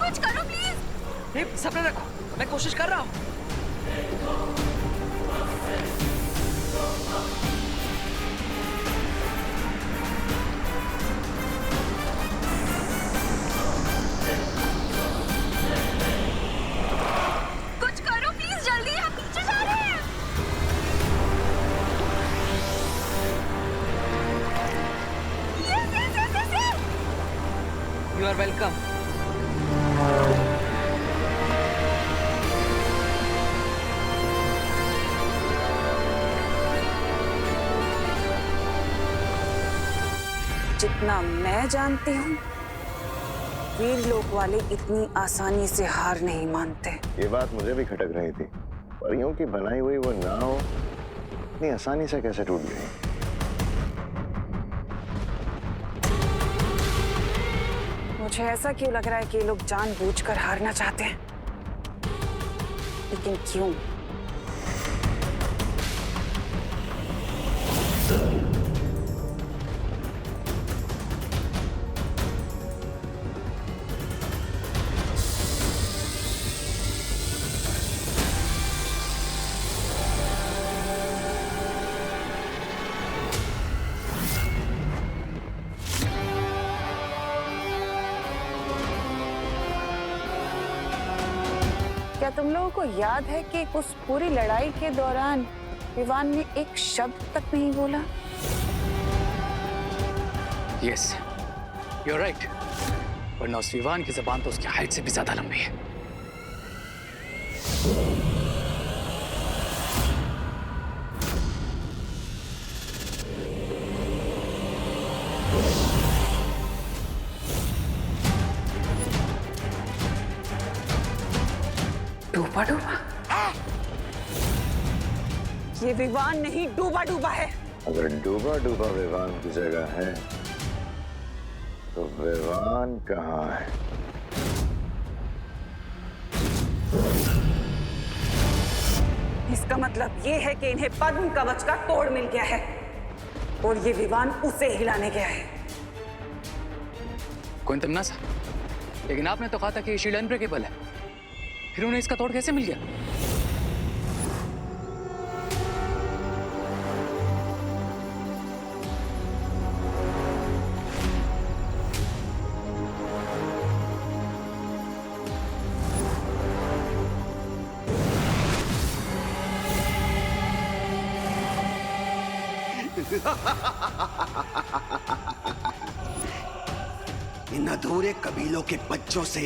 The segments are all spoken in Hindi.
कुछ करो प्लीज। सब्र रखो, मैं कोशिश कर रहा हूँ। कुछ करो प्लीज, जल्दी, हम पीछे जा रहे हैं। Yes. You are welcome. जितना मैं जानती हूँ, वीर लोक वाले इतनी आसानी से हार नहीं मानते। ये बात मुझे भी खटक रही थी, परियों की बनाई हुई वो नाव इतनी आसानी से कैसे टूट गई। मुझे ऐसा क्यों लग रहा है कि ये लोग जानबूझकर हारना चाहते हैं, लेकिन क्यों? क्या तुम लोगों को याद है कि उस पूरी लड़ाई के दौरान विवान ने एक शब्द तक नहीं बोला? Yes, you're right. वरना उस विवान की जबान तो उसकी हाइट से भी ज्यादा लंबी है। डूबा डूबा? ये विवान नहीं, डूबा डूबा है। अगर डूबा डूबा विवान की जगह है तो विवान कहाँ है? इसका मतलब ये है कि इन्हें पद्म कवच का तोड़ मिल गया है और ये विवान उसे हिलाने गया है। कोई तमन्ना सा, लेकिन आपने तो कहा था कि ये शील्ड अनब्रेकेबल है, फिर उन्हें इसका तोड़ कैसे मिल गया? इन अधूरे कबीलों के बच्चों से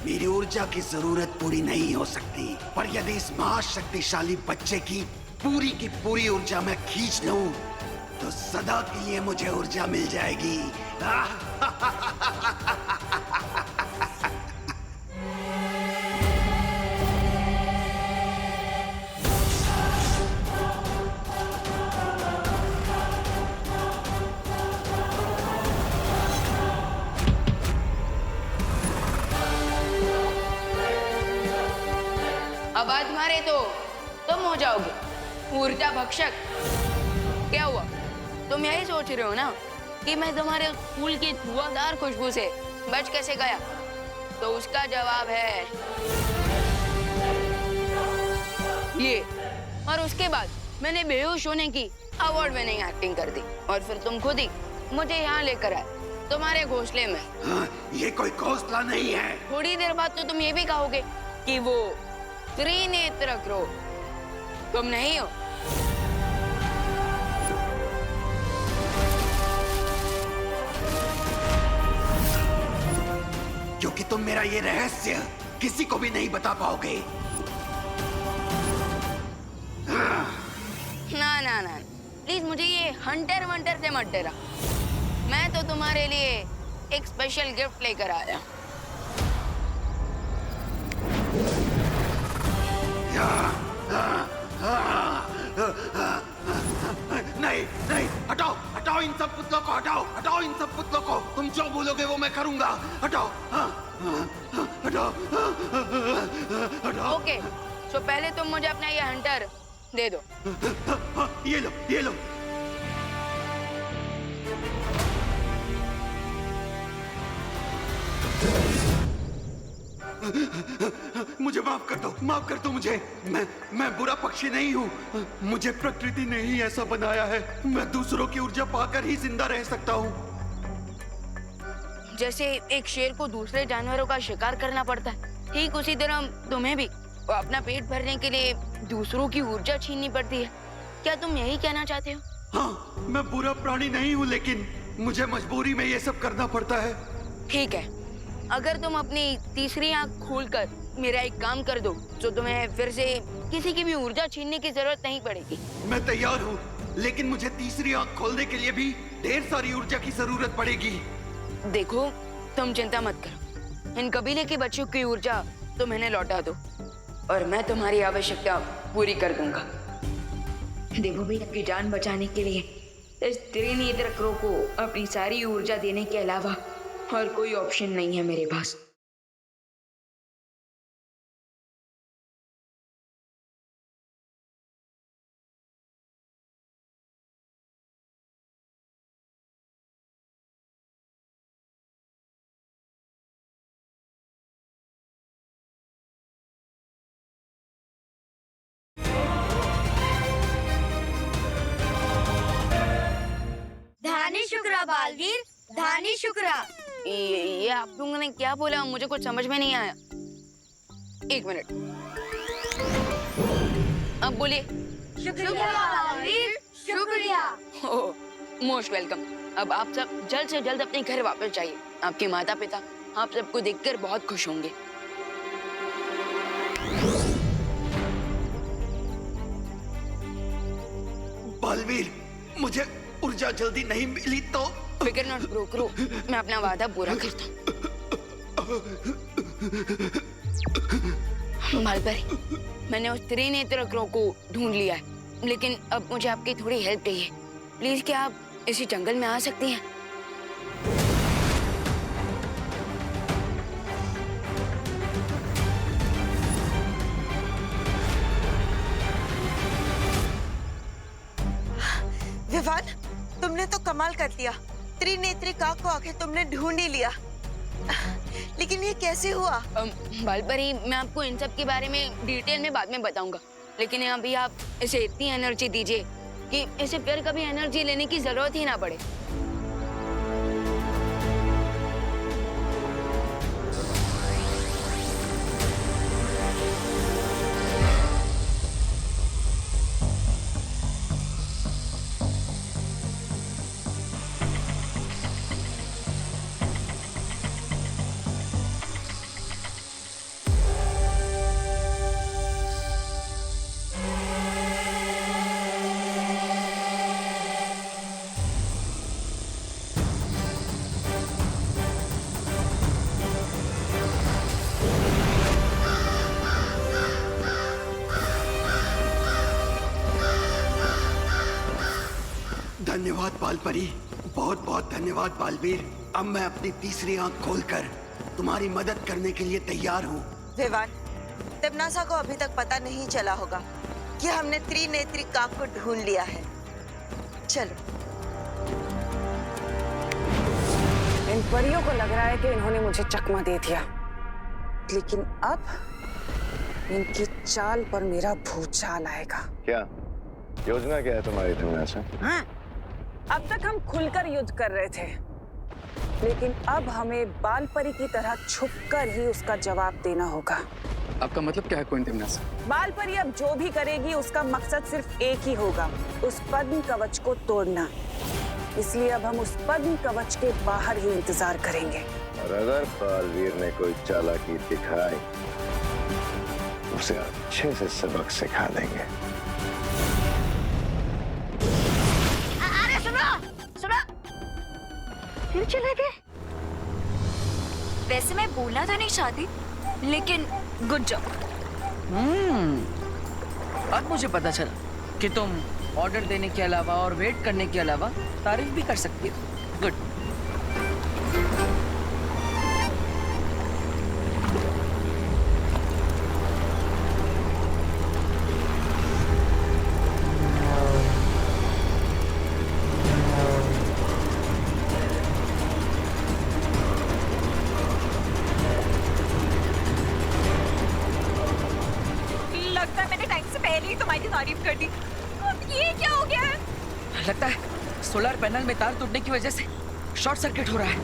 मेरी ऊर्जा की जरूरत पूरी नहीं हो सकती, पर यदि इस महाशक्तिशाली बच्चे की पूरी ऊर्जा मैं खींच लूं तो सदा के लिए मुझे ऊर्जा मिल जाएगी। आवाज मारे तो तुम हो जाओगे ऊर्जा भक्षक। क्या हुआ, तुम यही सोच रहे हो ना कि मैं तुम्हारे फूल की धुआंधार खुशबू से बच कैसे गया? तो उसका जवाब है ये। और उसके बाद मैंने बेहोश होने की अवार्ड विनिंग एक्टिंग कर दी और फिर तुम खुद ही मुझे यहाँ लेकर आए तुम्हारे घोंसले में। हाँ, ये कोई घोंसला नहीं है। थोड़ी देर बाद तो तुम ये भी कहोगे कि वो त्रिनेत्र क्रो तुम नहीं हो। क्योंकि तुम मेरा ये रहस्य किसी को भी नहीं बता पाओगे। ना ना ना, प्लीज मुझे ये हंटर वंटर से मत डरा। मैं तो तुम्हारे लिए एक स्पेशल गिफ्ट लेकर आया। नहीं नहीं, हटाओ हटाओ इन सब पुतलों को, हटाओ हटाओ इन सब पुतलों को। तुम जो बोलोगे वो मैं करूंगा। हटाओ हटाओ हटाओ। ओके, तो पहले तुम मुझे अपना ये हंटर दे दो। ये लो ये लो। मुझे माफ कर दो मुझे। मैं बुरा पक्षी नहीं हूँ। मुझे प्रकृति ने ही ऐसा बनाया है। मैं दूसरों की ऊर्जा पाकर ही जिंदा रह सकता हूँ। जैसे एक शेर को दूसरे जानवरों का शिकार करना पड़ता है, ठीक उसी तरह तुम्हें भी अपना पेट भरने के लिए दूसरों की ऊर्जा छीननी पड़ती है। क्या तुम यही कहना चाहते हो? हाँ, मैं बुरा प्राणी नहीं हूँ, लेकिन मुझे मजबूरी में ये सब करना पड़ता है। ठीक है, अगर तुम अपनी तीसरी आंख खोलकर मेरा एक काम कर दो तो तुम्हें फिर से किसी की भी ऊर्जा छीनने की जरूरत नहीं पड़ेगी। मैं तैयार हूँ, लेकिन मुझे तीसरी आंख खोलने के लिए भी ढेर सारी ऊर्जा की जरूरत पड़ेगी। देखो, तुम चिंता मत करो। इन कबीले के बच्चों की ऊर्जा तुम इन्हें लौटा दो और मैं तुम्हारी आवश्यकता पूरी कर दूंगा। देखो भाई, आपकी जान बचाने के लिए इस त्रिनेत्र क्रो को अपनी सारी ऊर्जा देने के अलावा और कोई ऑप्शन नहीं है मेरे पास। धानी शुक्रा बालवीर, धानी शुक्रा। ये आप लोगों ने क्या बोला? मुझे कुछ समझ में नहीं आया। एक मिनट, अब बोलिए। शुक्रिया बालवीर, शुक्रिया। Most welcome. अब आप सब जल्द से जल्द अपने घर वापस जाइए। आपके माता पिता आप सबको देखकर बहुत खुश होंगे। बालवीर, मुझे ऊर्जा जल्दी नहीं मिली तो फिक्र नॉट ब्रो करो, मैं अपना वादा पूरा करता हूँ। बालपरी, मैंने उस त्रिनेत्र क्रो को ढूंढ लिया है, लेकिन अब मुझे आपकी थोड़ी हेल्प चाहिए। प्लीज, क्या आप इसी जंगल में आ सकती हैं? विवान, तुमने तो कमाल कर दिया। त्रिनेत्री काक को आखिर तुमने ढूंढ ही लिया। लेकिन ये कैसे हुआ? बालपरी, मैं आपको इन सब के बारे में डिटेल में बाद में बताऊंगा, लेकिन अभी आप इसे इतनी एनर्जी दीजिए कि इसे फिर कभी एनर्जी लेने की जरूरत ही ना पड़े। धन्यवाद बालपरी, बहुत बहुत धन्यवाद बालवीर। अब मैं अपनी तीसरी आंख खोलकर तुम्हारी मदद करने के लिए तैयार हूँ। विवान, तमनासा को अभी तक पता नहीं चला होगा कि हमने त्रिनेत्री काक को ढूंढ लिया है। चलो। इन परियों को लग रहा है कि इन्होंने मुझे चकमा दे दिया, लेकिन अब इनकी चाल पर मेरा भूचाल आएगा। क्या योजना क्या है तुम्हारी तमन्ना? हाँ, अब तक हम खुलकर युद्ध कर रहे थे, लेकिन अब हमें बालपरी की तरह छुपकर ही उसका जवाब देना होगा। आपका मतलब क्या है क्वीन तमन्ना? बालपरी अब जो भी करेगी उसका मकसद सिर्फ एक ही होगा, उस पद्म कवच को तोड़ना। इसलिए अब हम उस पद्म कवच के बाहर ही इंतजार करेंगे। और अगर बालवीर ने कोई चालाकी दिखाई, उसे अच्छे से सबक सिखा देंगे। अरे सुनो, फिर चले गए। वैसे मैं बोलना तो नहीं चाहती, लेकिन गुड जॉब। अब मुझे पता चला कि तुम ऑर्डर देने के अलावा और वेट करने के अलावा तारीफ भी कर सकती हो। गुड। ही तुम्हारी तारीफ कर दी। अब ये क्या हो गया है? लगता है सोलर पैनल में तार टूटने की वजह से शॉर्ट सर्किट हो रहा है।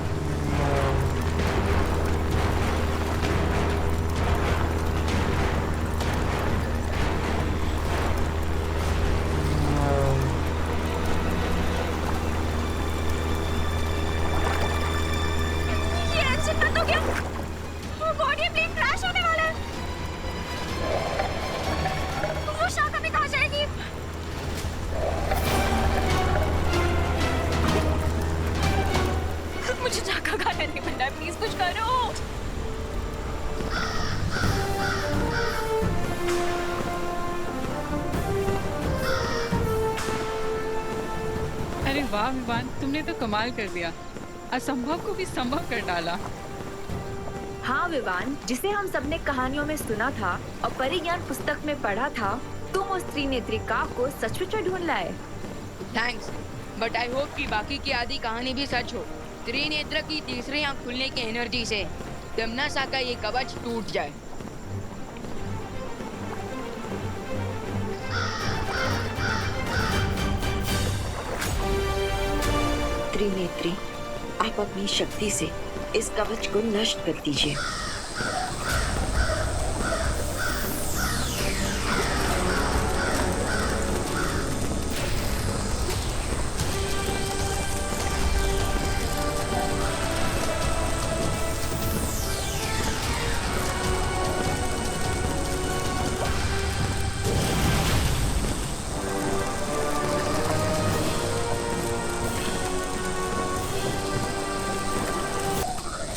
ये engine बंद हो गया। Oh God, ये plane crash होने वाला है। वो शाखा में कहाँ जाएगी? मुझे झाका खाना नहीं बनना है, प्लीज कुछ करो। अरे वाह विवान, तुमने तो कमाल कर दिया, असंभव को भी संभव कर डाला। हाँ विवान, जिसे हम सबने कहानियों में सुना था और परिज्ञान पुस्तक में पढ़ा था, तुम उस त्रिनेत्री काक को सचमुच में ढूंढ लाए। थैंक्स, बट आई होप कि बाकी की आधी कहानी भी सच हो। त्रिनेत्र की तीसरी आंख खुलने की एनर्जी से तमन्ना का ये कवच टूट जाए। त्रिनेत्री, आप अपनी शक्ति से इस कवच को नष्ट कर दीजिए।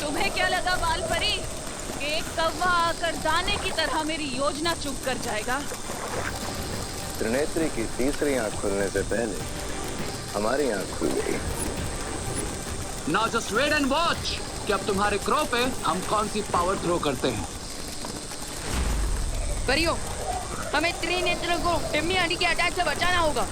तुम्हें क्या लगा बाल परी, कि एक कौवा आकर दाने की तरह मेरी योजना चुप कर जाएगा? त्रिनेत्री की तीसरी आंख खुलने से पहले हमारी आंख खुल गई। Now just wait and watch कि अब तुम्हारे क्रो पे हम कौन सी पावर थ्रो करते हैं। परियो, हमें त्रिनेत्र को टिम्मी आंटी के अटैक से बचाना होगा।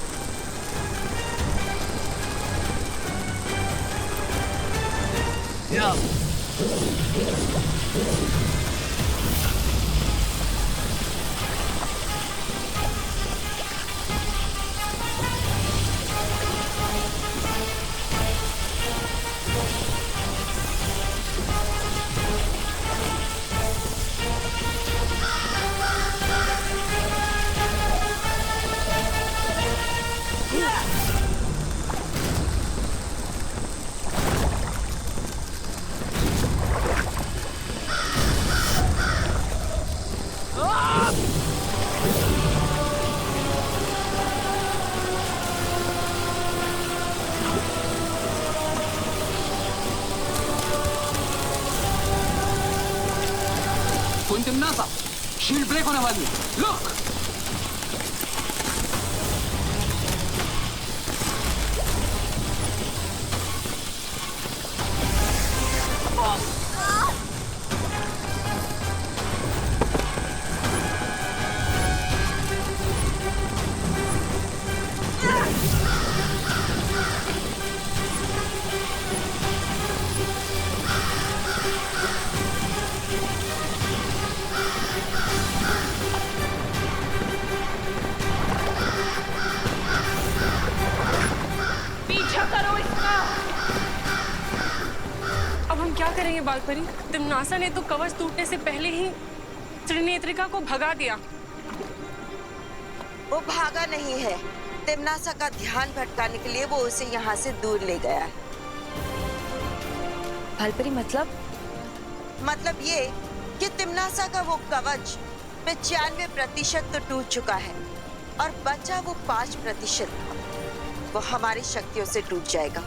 तमन्ना, शील्ड ब्रेक होने वाली है। लुक, करेंगे बालपरी? तिम्नासा ने तो कवच टूटने से पहले ही त्रिनेत्रिका को भगा दिया। वो भागा नहीं है, तिम्नासा का ध्यान भटकाने के लिए वो उसे यहाँ से दूर ले गया है। बालपरी मतलब ये कि तिम्नासा का वो कवच 95% तो टूट चुका है और बचा वो 5%, वो हमारी शक्तियों से टूट जाएगा।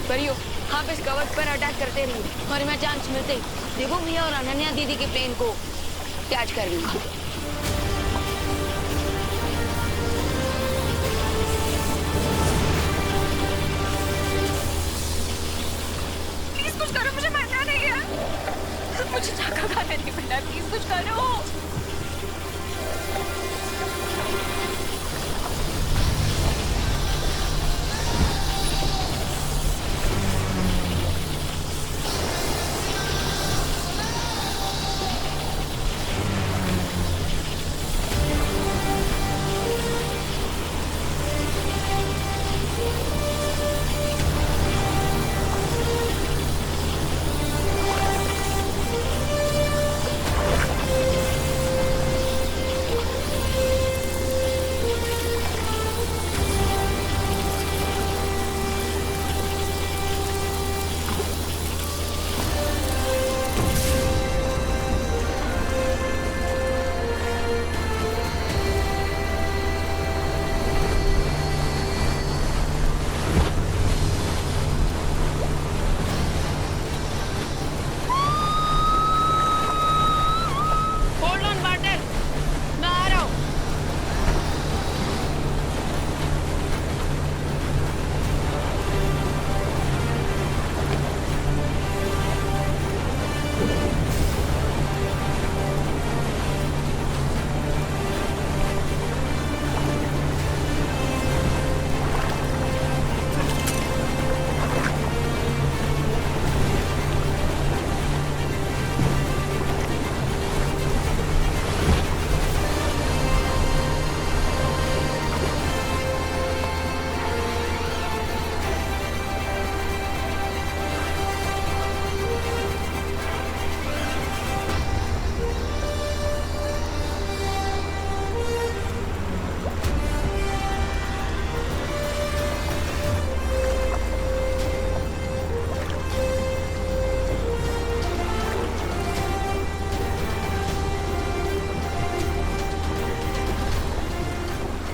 परियो, आप इस कवच पर अटैक करते रहिए और मैं चांस मिलते ही देखो मिया और अनन्या दीदी के प्लेन को कैच कर लूंगी। कुछ करो।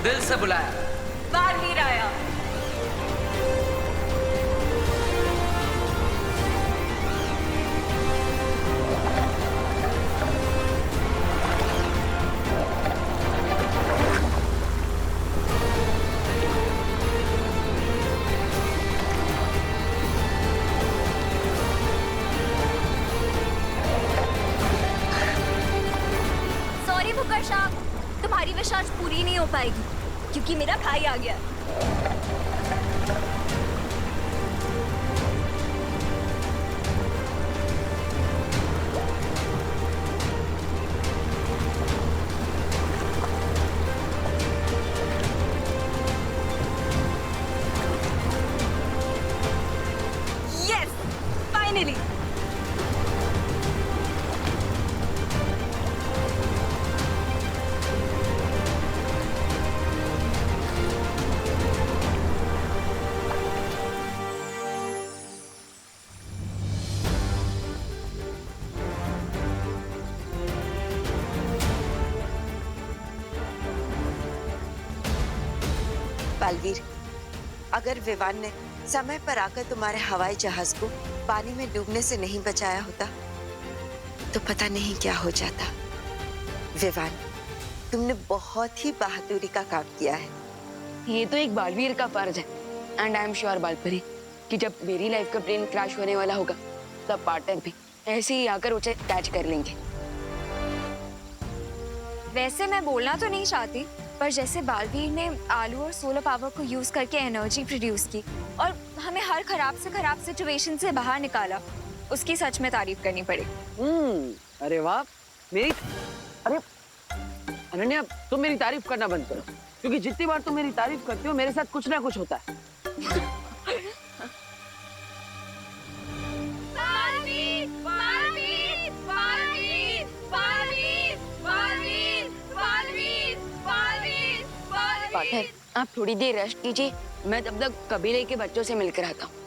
दिल से बुलाया। बालवीर आया। सॉरी बुकर शाह, तुम्हारी विश आज पूरी नहीं हो पाएगी क्योंकि मेरा भाई आ गया। Yes, finally. बालवीर, अगर विवान ने समय पर आकर तुम्हारे हवाई जहाज को पानी में डूबने से नहीं बचाया होता तो पता नहीं क्या हो जाता। विवान, तुमने बहुत ही बहादुरी का काम किया है। ये तो एक बालवीर का फर्ज है। एंड आई एम श्योर बालपरी कि जब मेरी लाइफ का प्लेन क्रैश होने वाला होगा तब पार्टनर भी ऐसे ही आकर उसे कैच कर लेंगे। वैसे मैं बोलना तो नहीं चाहती, पर जैसे बालवीर ने आलू और सोलर पावर को यूज करके एनर्जी प्रोड्यूस की और हमें हर खराब से खराब सिचुएशन से बाहर निकाला, उसकी सच में तारीफ करनी पड़ेगी। अरे वाह, अरे अनन्या, तुम मेरी तारीफ करना बंद करो, क्योंकि जितनी बार तुम मेरी तारीफ करती हो मेरे साथ कुछ ना कुछ होता है। बालवीर, बालवीर, बालवीर, बालवीर, बालवीर, बालवीर, बालवीर, बालवीर। पार्टनर, आप थोड़ी देर रेस्ट कीजिए, मैं तब तक कबीले के बच्चों से मिलकर आता हूँ।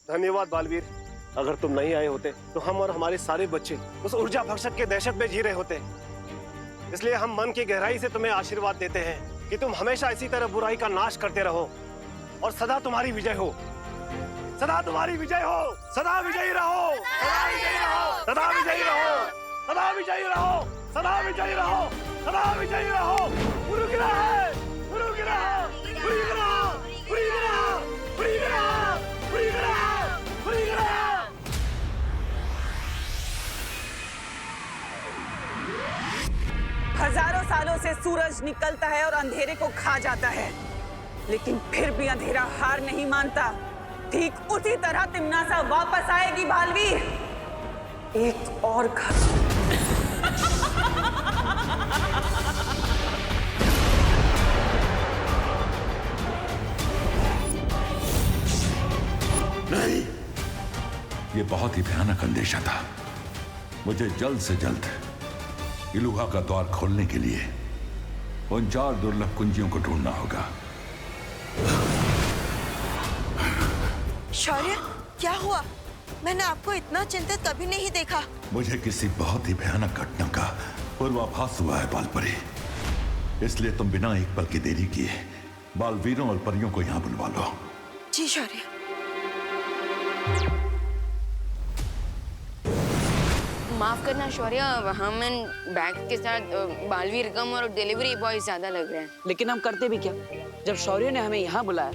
धन्यवाद बालवीर, अगर तुम नहीं आए होते तो हम और हमारे सारे बच्चे उस ऊर्जा भक्षक के दहशत में जी रहे होते। इसलिए हम मन की गहराई से तुम्हें आशीर्वाद देते हैं कि तुम हमेशा इसी तरह बुराई का नाश करते रहो और सदा तुम्हारी विजय हो, सदा तुम्हारी विजय हो, सदा विजयी रहो, सदा विजयी रहो, सदा विजयी रहो, सदा विजयी रहो, सदा विजयी रहो, सदा विजयी रहो। गुरु गिरा है, गुरु गिरा है। जैसे सूरज निकलता है और अंधेरे को खा जाता है, लेकिन फिर भी अंधेरा हार नहीं मानता। ठीक उसी तरह तिमनासा वापस आएगी बालवीर, एक और घर। नहीं, ये बहुत ही भयानक अंदेशा था। मुझे जल्द से जल्द इलुहा का द्वार खोलने के लिए उन 4 दुर्लभ कुंजियों को ढूंढना होगा। शौर्य, क्या हुआ? मैंने आपको इतना चिंतित कभी नहीं देखा। मुझे किसी बहुत ही भयानक घटना का पूर्वाभास हुआ है बालपरी, इसलिए तुम बिना एक पल की देरी किए बालवीरों और परियों को यहाँ बुलवा लो। जी शौर्य। माफ करना शौर्य, हम बैग के साथ बालवीर कम और डिलीवरी बॉय ज्यादा लग रहे हैं। लेकिन हम करते भी क्या? जब शौर्य ने हमें यहाँ बुलाया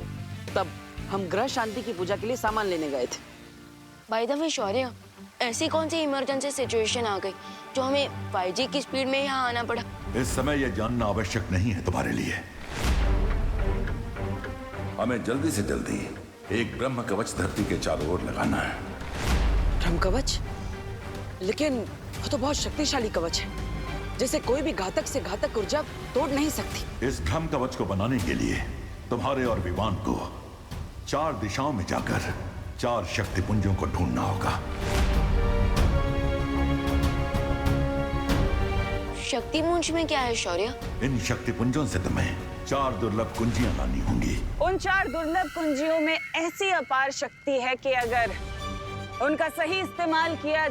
तब हम ग्रह शांति की पूजा के लिए सामान लेने गए थे। बाय द वे शौर्य, ऐसी कौन सी इमरजेंसी सिचुएशन आ गई जो हमें 5G की स्पीड में यहाँ आना पड़ा? इस समय यह जानना आवश्यक नहीं है तुम्हारे लिए। हमें जल्दी से जल्दी एक ब्रह्म कवच धरती के चारों ओर लगाना है। ब्रह्म कवच? लेकिन वो तो बहुत शक्तिशाली कवच है, जिसे कोई भी घातक से घातक ऊर्जा तोड़ नहीं सकती। इस ब्रह्म कवच को बनाने के लिए तुम्हारे और विवान को 4 दिशाओं में जाकर 4 शक्ति पुंजों को ढूंढना होगा। शक्ति पुंज में क्या है शौर्य? इन शक्ति पुंजों से तुम्हें 4 दुर्लभ कुंजियां लानी होंगी। उन 4 दुर्लभ कुंजियों में ऐसी अपार शक्ति है कि अगर उनका सही इस्तेमाल किया